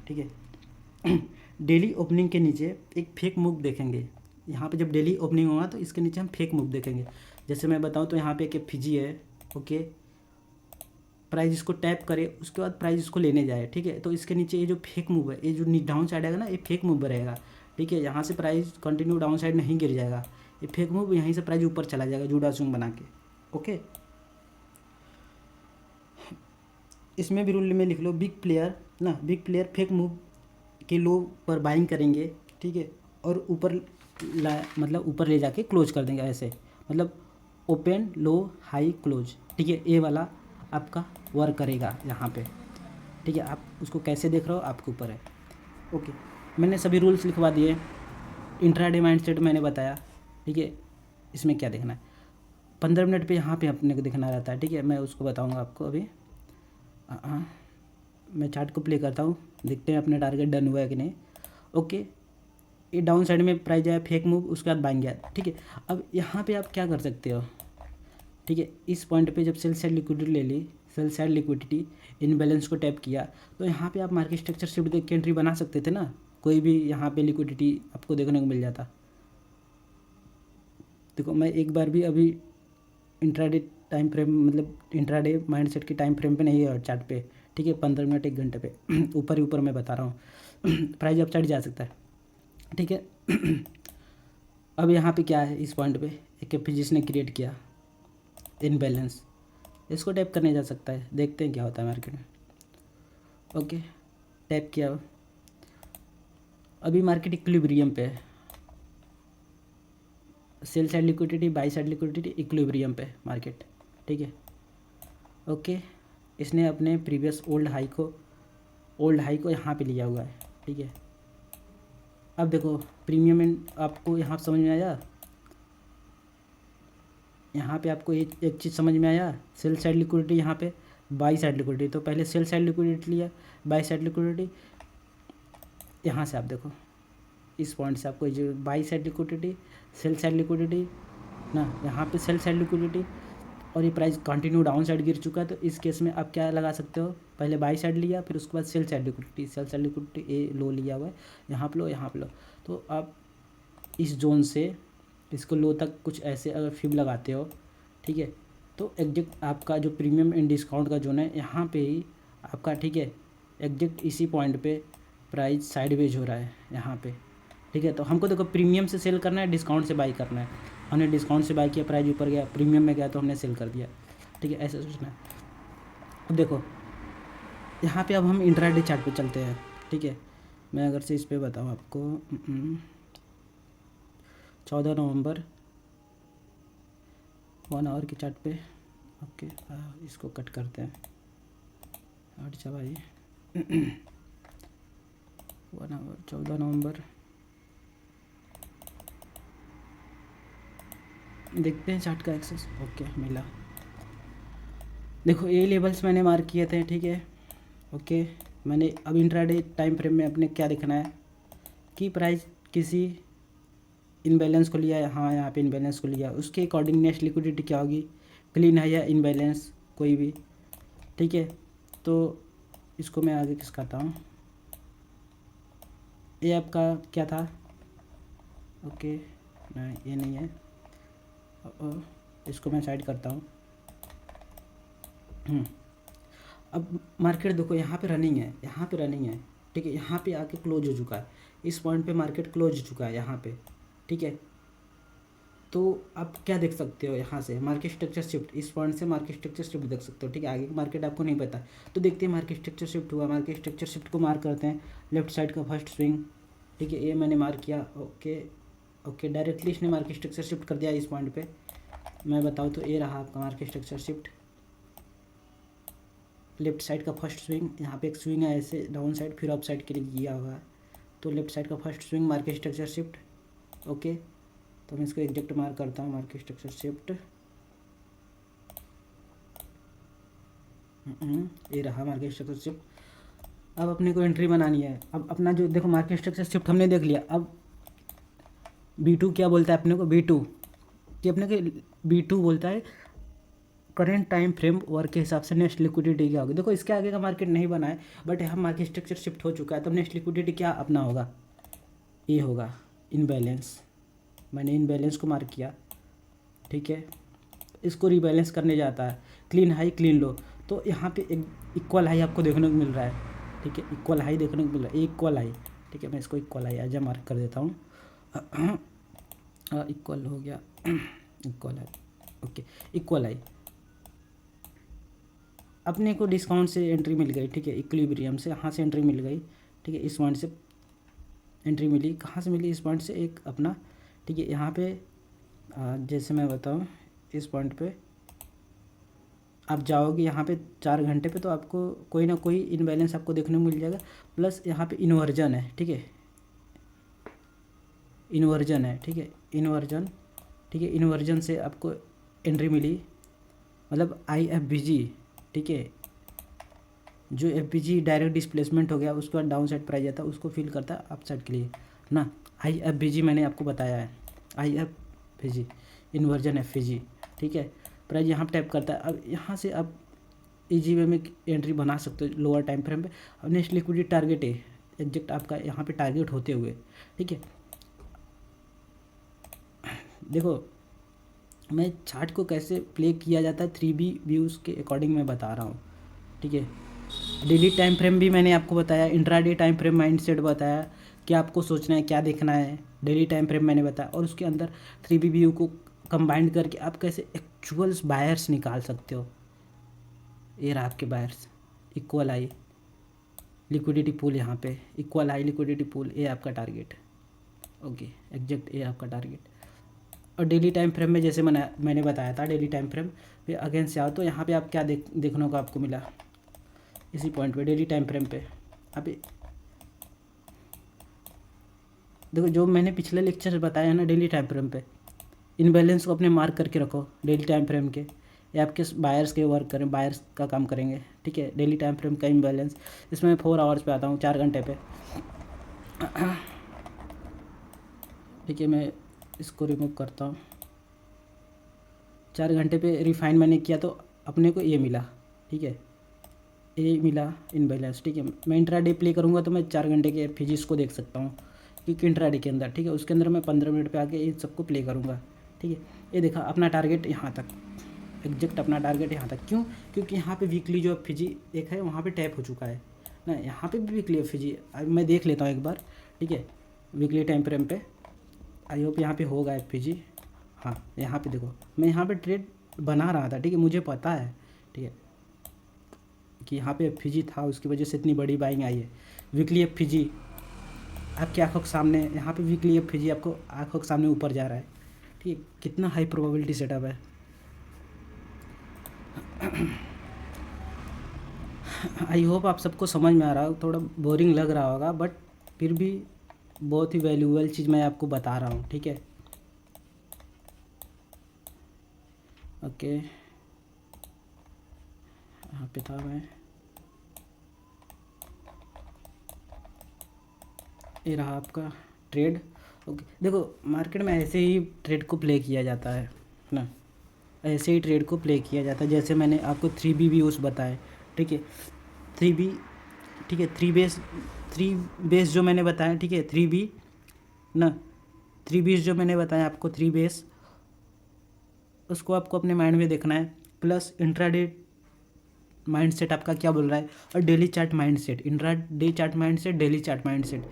ठीक है। डेली ओपनिंग के नीचे एक फेक मूव देखेंगे। यहाँ पे जब डेली ओपनिंग होगा तो इसके नीचे हम फेक मूव देखेंगे। जैसे मैं बताऊँ तो यहाँ पे एक फिजी है, ओके। प्राइस इसको टैप करे, उसके बाद प्राइस इसको लेने जाए, ठीक है। तो इसके नीचे ये जो फेक मूव है, ये जो डाउन साइड आएगा ना, ये फेक मूव रहेगा, ठीक है। यहाँ से प्राइस कंटिन्यू डाउन साइड नहीं गिर जाएगा, ये फेक मूव यहीं से प्राइस ऊपर चला जाएगा जूड़ा स्विंग बना के, ओके। इसमें भी रूल में लिख लो, बिग प्लेयर ना, बिग प्लेयर फेक मूव के लो पर बाइंग करेंगे, ठीक है, और ऊपर मतलब ऊपर ले जाके क्लोज कर देंगे ऐसे, मतलब ओपन लो हाई क्लोज, ठीक है। ये वाला आपका वर्क करेगा यहाँ पे, ठीक है। आप उसको कैसे देख रहे हो आपके ऊपर है, ओके। मैंने सभी रूल्स लिखवा दिए, इंट्राडे माइंडसेट मैंने बताया, ठीक है। इसमें क्या देखना है, 15 मिनट पे यहाँ पे अपने को देखना रहता है, ठीक है। मैं उसको बताऊँगा आपको अभी। हाँ, मैं चार्ट को प्ले करता हूँ, देखते हैं अपने टारगेट डन हुआ है कि नहीं, ओके। ये डाउन साइड में प्राइस आया फेक मूव, उसके बाद बाइंग गया, ठीक है। अब यहाँ पे आप क्या कर सकते हो, ठीक है। इस पॉइंट पे जब सेल साइड लिक्विडिटी ले ली, sell side liquidity imbalance को टैप किया, तो यहाँ पे आप मार्केट स्ट्रक्चर शिफ्ट देख के एंट्री बना सकते थे ना, कोई भी यहाँ पे लिक्विडिटी आपको देखने को मिल जाता। देखो मैं एक बार भी अभी इंट्राडे टाइम फ्रेम, मतलब इंट्राडे माइंडसेट के टाइम फ्रेम पे नहीं है चार्ट पे, ठीक है। 15 मिनट 1 घंटे पे ऊपर ही ऊपर मैं बता रहा हूँ प्राइस अब चढ़ जा सकता है, ठीक है। अब यहाँ पे क्या है, इस पॉइंट पे एक जिसने क्रिएट किया इन बैलेंस, इसको टैप करने जा सकता है, देखते हैं क्या होता है मार्केट में, ओके। टैप किया, अभी मार्केट इक्विलिब्रियम पे है, cell side liquidity by side liquidity equilibrium पे मार्केट, ठीक है, ओके। इसने अपने प्रीवियस ओल्ड हाई को यहाँ पे लिया हुआ है, ठीक है। अब देखो प्रीमियम आपको यहाँ समझ में आया, यहाँ पे आपको एक चीज़ समझ में आया, सेल साइड लिक्विडिटी यहाँ पे, बाई साइड लिक्विडिटी, तो पहले सेल साइड लिक्विडिटी लिया, बाई साइड लिक्विडिटी, यहाँ से आप देखो इस पॉइंट से आपको जो by side liquidity, cell side liquidity ना, यहाँ पे सेल साइड लिक्विडिटी और ये प्राइस कंटिन्यू डाउन साइड गिर चुका है, तो इस केस में आप क्या लगा सकते हो, पहले बाई साइड लिया, फिर उसके बाद सेल साइड लिक्विडिटी ए लो लिया हुआ है, यहाँ पे लो, यहाँ पे लो। तो आप इस जोन से इसको लो तक कुछ ऐसे अगर फिब लगाते हो, ठीक है, तो एग्जैक्ट आपका जो प्रीमियम इन डिस्काउंट का जोन है यहाँ पे ही आपका, ठीक है, एग्जैक्ट इसी पॉइंट पे प्राइस साइडवेज हो रहा है यहाँ पे, ठीक है। तो हमको देखो प्रीमियम से सेल करना है, डिस्काउंट से बाई करना है। हमने डिस्काउंट से बाई किया, प्राइस ऊपर गया, प्रीमियम में गया तो हमने सेल कर दिया, ठीक है, ऐसे सोचना है। अब देखो यहाँ पे अब हम इंट्राडे चार्ट पे चलते हैं, ठीक है। मैं अगर से इस पे बताऊँ आपको 14 नवंबर 1 आवर के चार्ट पे, ओके, इसको कट करते हैं, हट जा भाई 1 आवर 14 नवंबर, देखते हैं चार्ट का एक्सेस, ओके मिला। देखो ये लेवल्स मैंने मार्क किए थे, ठीक है, ओके। मैंने अब इंट्राडे टाइम फ्रेम में अपने क्या देखना है कि प्राइस किसी इनबैलेंस को लिया है, हाँ यहाँ पे इनबैलेंस को लिया, उसके अकॉर्डिंग नेक्स्ट लिक्विडिटी क्या होगी, क्लीन है या इनबैलेंस कोई भी, ठीक है। तो इसको मैं आगे खिसकाता हूँ, ये आपका क्या था, ओके नहीं ये नहीं है, इसको मैं साइड करता हूँ। अब मार्केट देखो यहाँ पे रनिंग है, यहाँ पे रनिंग है, ठीक है, यहाँ पे आके क्लोज हो चुका है, इस पॉइंट पे मार्केट क्लोज हो चुका है यहाँ पे, ठीक है। तो आप क्या देख सकते हो यहाँ से, मार्केट स्ट्रक्चर शिफ्ट, इस पॉइंट से मार्केट स्ट्रक्चर शिफ्ट देख सकते हो, ठीक है। आगे की मार्केट आपको नहीं पता, तो देखते हैं मार्केट स्ट्रक्चर शिफ्ट हुआ, मार्केट स्ट्रक्चर शिफ्ट को मार्क करते हैं, लेफ्ट साइड का फर्स्ट स्विंग, ठीक है, ये मैंने मार्क किया, ओके ओके, डायरेक्टली इसने मार्केट स्ट्रक्चर शिफ्ट कर दिया इस पॉइंट पे। मैं बताऊँ तो ये रहा आपका market structure shift, left side का फर्स्ट स्विंग, यहाँ पे एक स्विंग है ऐसे डाउन साइड, फिर अप साइड के लिए किया हुआ है, तो लेफ्ट साइड का first swing market structure shift, okay. तो मैं इसको एग्जैक्ट मार्क करता हूँ, मार्केट स्ट्रक्चर शिफ्ट, ये रहा मार्केट स्ट्रक्चर शिफ्ट। अब अपने को एंट्री बनानी है, अब अपना जो देखो मार्केट स्ट्रक्चर शिफ्ट हमने देख लिया, अब B2 क्या बोलता है अपने को, B2 कि अपने को B2 बोलता है करेंट टाइम फ्रेम वर्क के हिसाब से नेक्स्ट लिक्विडिटी क्या होगी। देखो इसके आगे का मार्केट नहीं बना है, बट यहाँ मार्केट स्ट्रक्चर शिफ्ट हो चुका है, तब नेक्स्ट लिक्विडिटी क्या अपना होगा, ये होगा इनबैलेंस। मैंने इनबैलेंस को मार्क किया, ठीक है, इसको रीबैलेंस करने जाता है, क्लीन हाई क्लीन लो, तो यहाँ पे एक इक्वल हाई आपको देखने को मिल रहा है, ठीक है, इक्वल हाई देखने को मिल रहा है, इक्वल हाई, ठीक है। मैं इसको इक्वल हाई एज मार्क कर देता हूँ, इक्वल हो गया, equal high, okay, equal high. अपने को डिस्काउंट से एंट्री मिल गई, ठीक है, इक्विलिब्रियम से यहाँ से एंट्री मिल गई, ठीक है, इस पॉइंट से एंट्री मिली, कहाँ से मिली, इस पॉइंट से एक अपना, ठीक है। यहाँ पे जैसे मैं बताऊँ, इस पॉइंट पे आप जाओगे यहाँ पे 4 घंटे पे, तो आपको कोई ना कोई इनबैलेंस आपको देखने को मिल जाएगा, प्लस यहाँ पे इन्वर्जन है, ठीक है, इन्वर्जन है, ठीक है, इन्वर्जन, ठीक है, इन्वर्जन से आपको एंट्री मिली, मतलब IFBG, ठीक है, जो FBG डायरेक्ट डिस्प्लेसमेंट हो गया, उसके बाद डाउन साइड प्राइस आता है, उसको फिल करता है अप साइड के लिए ना। IFBG मैंने आपको बताया है, IFBG इन्वर्जन FBG, ठीक है, प्राइस यहाँ टैप करता है। अब यहाँ से आप इजी वे में एंट्री बना सकते हो लोअर टाइम फ्रेम पे। अब नेक्स्ट लिक्विडिटी टारगेट है एग्जैक्ट आपका यहाँ पे टारगेट होते हुए, ठीक है। देखो मैं चार्ट को कैसे प्ले किया जाता है 3B व्यूज़ के अकॉर्डिंग मैं बता रहा हूँ, ठीक है। डेली टाइम फ्रेम भी मैंने आपको बताया, इंट्राडे टाइम फ्रेम माइंडसेट बताया कि आपको सोचना है क्या देखना है, डेली टाइम फ्रेम मैंने बताया, और उसके अंदर 3B व्यू को कंबाइंड करके आप कैसे एक्चुअल्स बायर्स निकाल सकते हो। ये रहा आपके बायर्स, इक्वल आई लिक्विडिटी पूल, यहाँ पे इक्वल आई लिक्विडिटी पूल, ये आपका टारगेट, ओके, एग्जैक्ट ये आपका टारगेट। और डेली टाइम फ्रेम में जैसे मैंने बताया था, डेली टाइम फ्रेम पे अगेन से आओ तो यहाँ पे आप क्या देखने को आपको मिला, इसी पॉइंट पे डेली टाइम फ्रेम पे अभी देखो जो मैंने पिछले लेक्चर बताया है ना, डेली टाइम फ्रेम पे इनबैलेंस को अपने मार्क करके रखो डेली टाइम फ्रेम के, ये आपके बायर्स के वर्क करें, बायर्स का काम करेंगे, ठीक है। डेली टाइम फ्रेम का इनबैलेंस, इसमें मैं 4 आवर्स पे आता हूँ, 4 घंटे पे, ठीक है। मैं इसको रिमूव करता हूँ, 4 घंटे पे रिफाइन मैंने किया तो अपने को ये मिला, ठीक है, ये मिला इनबैलेंस, ठीक है। मैं इंट्राडे प्ले करूँगा तो मैं 4 घंटे के फिजिक्स को देख सकता हूँ कि इंट्राडे के अंदर, ठीक है। उसके अंदर मैं 15 मिनट पे आके इन सबको प्ले करूँगा, ठीक है। ये देखा अपना टारगेट यहाँ तक, एग्जैक्ट अपना टारगेट यहाँ तक। क्यों? क्योंकि यहाँ पे वीकली जो फिजी एक है वहाँ पे टैप हो चुका है ना, यहाँ पे भी वीकली फिजी मैं देख लेता हूँ एक बार, ठीक है, वीकली टाइम फ्रेम पे। आई होप यहाँ पे होगा एफपीजी, हाँ यहाँ पे देखो मैं यहाँ पे ट्रेड बना रहा था, ठीक है, मुझे पता है, ठीक है, कि यहाँ पे एफपीजी था, उसकी वजह से इतनी बड़ी बाइंग आई है। वीकली एफपीजी आपकी आंखों के सामने, यहाँ पे वीकली एफपीजी आपको आंखों के सामने ऊपर जा रहा है, ठीक है, कितना हाई प्रोबेबिलिटी सेटअप है। आई होप आप सबको समझ में आ रहा हो, थोड़ा बोरिंग लग रहा होगा बट फिर भी बहुत ही वैल्यूएबल चीज़ मैं आपको बता रहा हूँ, ठीक है। ओके, यहाँ पे था मैं, ये रहा आपका ट्रेड। ओके, देखो मार्केट में ऐसे ही ट्रेड को प्ले किया जाता है ना, ऐसे ही ट्रेड को प्ले किया जाता है जैसे मैंने आपको 3B व्यूज़ बताए, ठीक है, 3B, ठीक है, 3 बेस जो मैंने बताया, ठीक है, 3B ना, 3 बेस जो मैंने बताया आपको, 3 बेस, उसको आपको अपने माइंड में देखना है। प्लस इंट्राडे माइंडसेट आपका क्या बोल रहा है, और daily chart mindset, intraday chart mindset, daily chart mindset.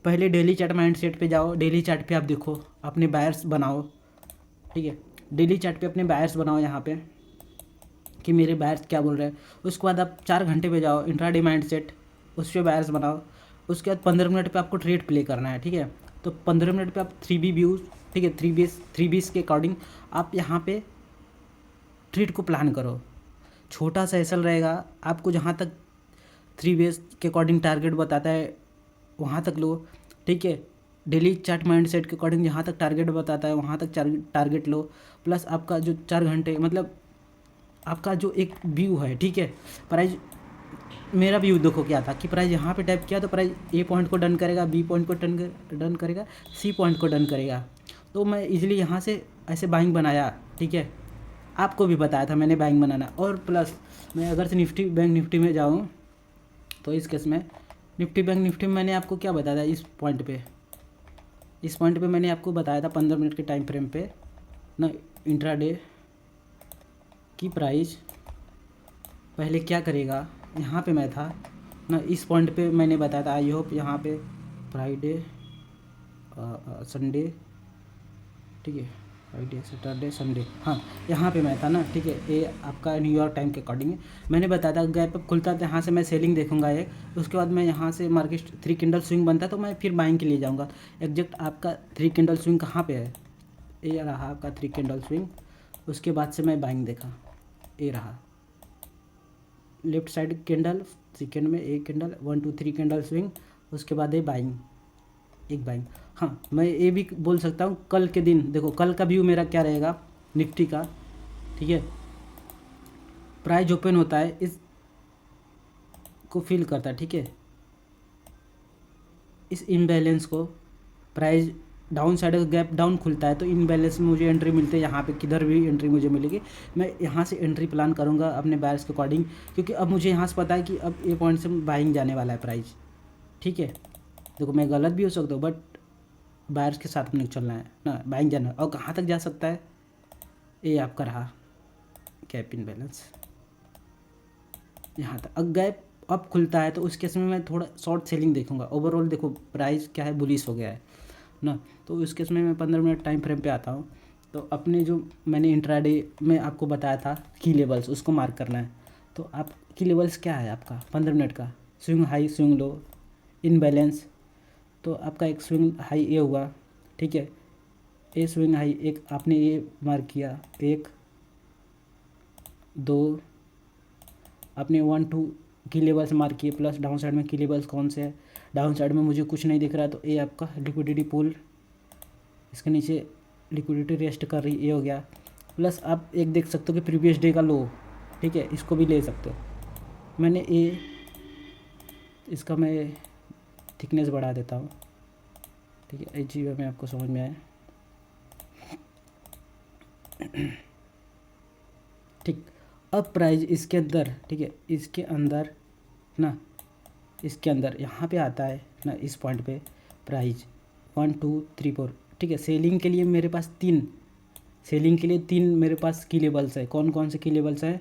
पहले डेली चार्ट माइंडसेट पे जाओ, डेली चार्ट पे आप देखो, अपने बायर्स बनाओ, ठीक है, डेली चार्ट पे अपने बायर्स बनाओ यहाँ पे कि मेरे बायर्स क्या बोल रहे हैं। उसके बाद आप 4 घंटे पे जाओ, इंट्राडे माइंडसेट, उस पर बायर्स बनाओ। उसके बाद 15 मिनट पे आपको ट्रेड प्ले करना है, ठीक है। तो 15 मिनट पे आप 3B व्यूज़, ठीक है, 3 बेस के अकॉर्डिंग आप यहाँ पे ट्रेड को प्लान करो। छोटा सा एसल रहेगा, आपको जहाँ तक 3 बेस के अकॉर्डिंग टारगेट बताता है वहाँ तक लो, ठीक है। डेली चार्ट माइंडसेट के अकॉर्डिंग जहाँ तक टारगेट बताता है वहाँ तक टारगेट लो। प्लस आपका जो 4 घंटे मतलब आपका जो एक व्यू है, ठीक है, प्राइस, मेरा व्यू देखो क्या था कि प्राइस यहाँ पे टैप किया तो प्राइस ए पॉइंट को डन करेगा, बी पॉइंट को डन करेगा, सी पॉइंट को डन करेगा। तो मैं इजीली यहाँ से ऐसे बाइंग बनाया, ठीक है, आपको भी बताया था मैंने बाइंग बनाना। और प्लस मैं अगर से निफ्टी बैंक निफ्टी में जाऊँ तो इस केस में निफ्टी बैंक निफ्टी में मैंने आपको क्या बताया था, इस पॉइंट पे मैंने आपको बताया था 15 मिनट के टाइम फ्रेम पे ना, इंट्राडे की प्राइस पहले क्या करेगा, यहाँ पे मैं था ना, इस पॉइंट पे मैंने बताया था। आई होप यहाँ पे फ्राइडे संडे, ठीक है, फ्राइडे सैटरडे संडे, हाँ यहाँ पे मैं था ना, ठीक है, ये आपका न्यूयॉर्क टाइम के अकॉर्डिंग है। मैंने बताया था गैप अप खुलता था यहाँ से मैं सेलिंग देखूंगा एक, उसके बाद मैं यहाँ से मार्केट 3 कैंडल स्विंग बनता तो मैं फिर बाइंग के लिए जाऊँगा। एग्जैक्ट आपका 3 कैंडल स्विंग कहाँ पे है, ये रहा आपका 3 कैंडल स्विंग। उसके बाद से मैं बाइंग देखा, ये रहा लेफ्ट साइड कैंडल, सेकेंड में एक कैंडल, 1 2 3 कैंडल स्विंग, उसके बाद ये बाइंग, एक बाइंग। हाँ मैं ये भी बोल सकता हूँ कल के दिन देखो, कल का व्यू मेरा क्या रहेगा निफ्टी का, ठीक है, प्राइस ओपन होता है इस को फील करता है, ठीक है, इस इम्बैलेंस को, प्राइस डाउन साइड का गैप डाउन खुलता है तो इनबैलेंस में मुझे एंट्री मिलती है, यहाँ पे किधर भी एंट्री मुझे मिलेगी, मैं यहाँ से एंट्री प्लान करूँगा अपने बायर्स के अकॉर्डिंग, क्योंकि अब मुझे यहाँ से पता है कि अब ये पॉइंट से बाइंग जाने वाला है प्राइस, ठीक है। देखो मैं गलत भी हो सकता हूँ बट बायर्स के साथ अपने चलना है ना, बाइंग जाना है। और कहाँ तक जा सकता है, ये आपका रहा गैप इनबैलेंस, यहाँ तक। अब गैप अब खुलता है तो उस केस में मैं थोड़ा शॉर्ट सेलिंग देखूंगा। ओवरऑल देखो प्राइस क्या है, बुलिश हो गया है ना, तो इस केस में मैं 15 मिनट टाइम फ्रेम पे आता हूँ। तो अपने जो मैंने इंट्राडे में आपको बताया था की लेवल्स, उसको मार्क करना है। तो आप की लेवल्स क्या है आपका 15 मिनट का, swing high swing low imbalance. तो आपका एक स्विंग हाई ए हुआ, ठीक है, ए स्विंग हाई एक आपने ये मार्क किया, 1 2 आपने 1 2 की लेवल्स मार्क किए। प्लस डाउन साइड में की लेवल्स कौन से है, डाउन साइड में मुझे कुछ नहीं दिख रहा, तो ये आपका लिक्विडिटी पूल, इसके नीचे लिक्विडिटी रेस्ट कर रही, ये हो गया। प्लस आप एक देख सकते हो कि प्रीवियस डे का लो, ठीक है, इसको भी ले सकते हो। मैंने ये इसका मैं थिकनेस बढ़ा देता हूँ, ठीक है, इस चीज़ में आपको समझ में आए। ठीक। अब प्राइस इसके अंदर, ठीक है, इसके अंदर ना, इसके अंदर यहाँ पे आता है ना, इस पॉइंट पे प्राइस 1 2 3 4, ठीक है। सेलिंग के लिए मेरे पास तीन मेरे पास की लेवल्स है। कौन कौन से की लेवल्स हैं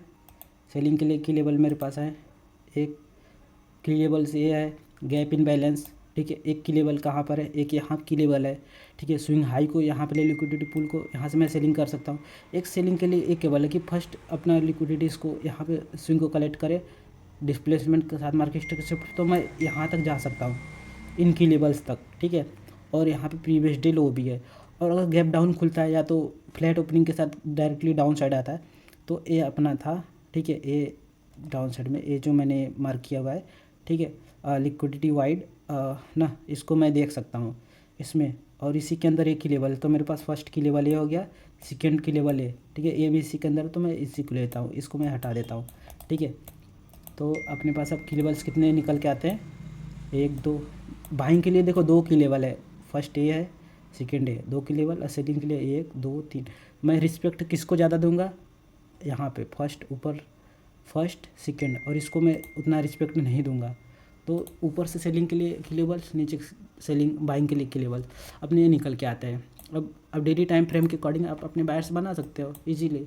सेलिंग के लिए? की लेवल मेरे पास है, एक की लेवल्स ये है गैप इन बैलेंस, ठीक है। एक की लेवल कहाँ पर है? एक यहाँ की लेवल है, ठीक है। स्विंग हाई को यहाँ पे ले, लिक्विडिटी पूल को यहाँ से मैं सेलिंग कर सकता हूँ। एक सेलिंग के लिए एक केवल है कि फर्स्ट अपना लिक्विडिटीज़ को यहाँ पे स्विंग को कलेक्ट करे, डिस्प्लेसमेंट के साथ मार्केट स्टेक शिफ्ट, तो मैं यहाँ तक जा सकता हूँ, इन की लेवल्स तक, ठीक है। और यहाँ पे प्रीवियस डे लो भी है। और अगर गैप डाउन खुलता है या तो फ्लैट ओपनिंग के साथ डायरेक्टली डाउन साइड आता है, तो ये अपना था, ठीक है। ये डाउन साइड में ये जो मैंने मार्क किया हुआ है, ठीक है, लिक्विडिटी वाइड ना, इसको मैं देख सकता हूँ इसमें। और इसी के अंदर एक ही लेवल है, तो मेरे पास फर्स्ट की लेवल ये हो गया, सेकेंड की लेवल है, ठीक है। ये भी इसी के अंदर, तो मैं इसी को लेता हूँ, इसको मैं हटा देता हूँ, ठीक है। तो अपने पास अब की लेवल्स कितने निकल के आते हैं? एक दो, बाइंग के लिए देखो 2 की लेवल है, फर्स्ट ये है, सेकेंड है, 2 की लेवल। और सेलिंग के लिए 1 2 3। मैं रिस्पेक्ट किसको ज़्यादा दूंगा? यहाँ पे फर्स्ट, ऊपर फर्स्ट सेकेंड, और इसको मैं उतना रिस्पेक्ट नहीं दूंगा। तो ऊपर से सेलिंग के लिए की लेवल्स, नीचे सेलिंग बाइंग के लिए की लेवल अपने ये निकल के आते हैं। अब डेली टाइम फ्रेम के अकॉर्डिंग आप अपने बायर्स बना सकते हो इजीली।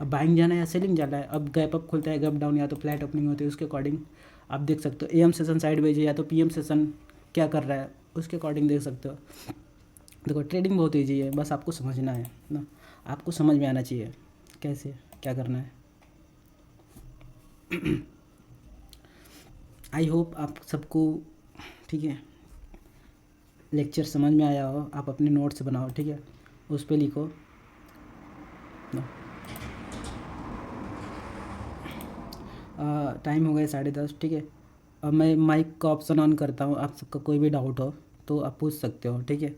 अब बाइंग जाना है या सेलिंग जाना है, अब गैप अप खुलता है, गैप डाउन, या तो फ्लैट ओपनिंग होती है, उसके अकॉर्डिंग आप देख सकते हो। एम सेशन साइडवेज है या तो पीएम सेशन क्या कर रहा है, उसके अकॉर्डिंग देख सकते हो। देखो ट्रेडिंग बहुत ईजी है, बस आपको समझना है ना, आपको समझ में आना चाहिए कैसे क्या करना है। आई होप आप सबको, ठीक है, लेक्चर समझ में आया हो। आप अपने नोट्स बनाओ, ठीक है, उस पर लिखो। टाइम हो गया 10:30, ठीक है। अब मैं माइक का ऑप्शन ऑन करता हूँ, आप सबका कोई भी डाउट हो तो आप पूछ सकते हो, ठीक है।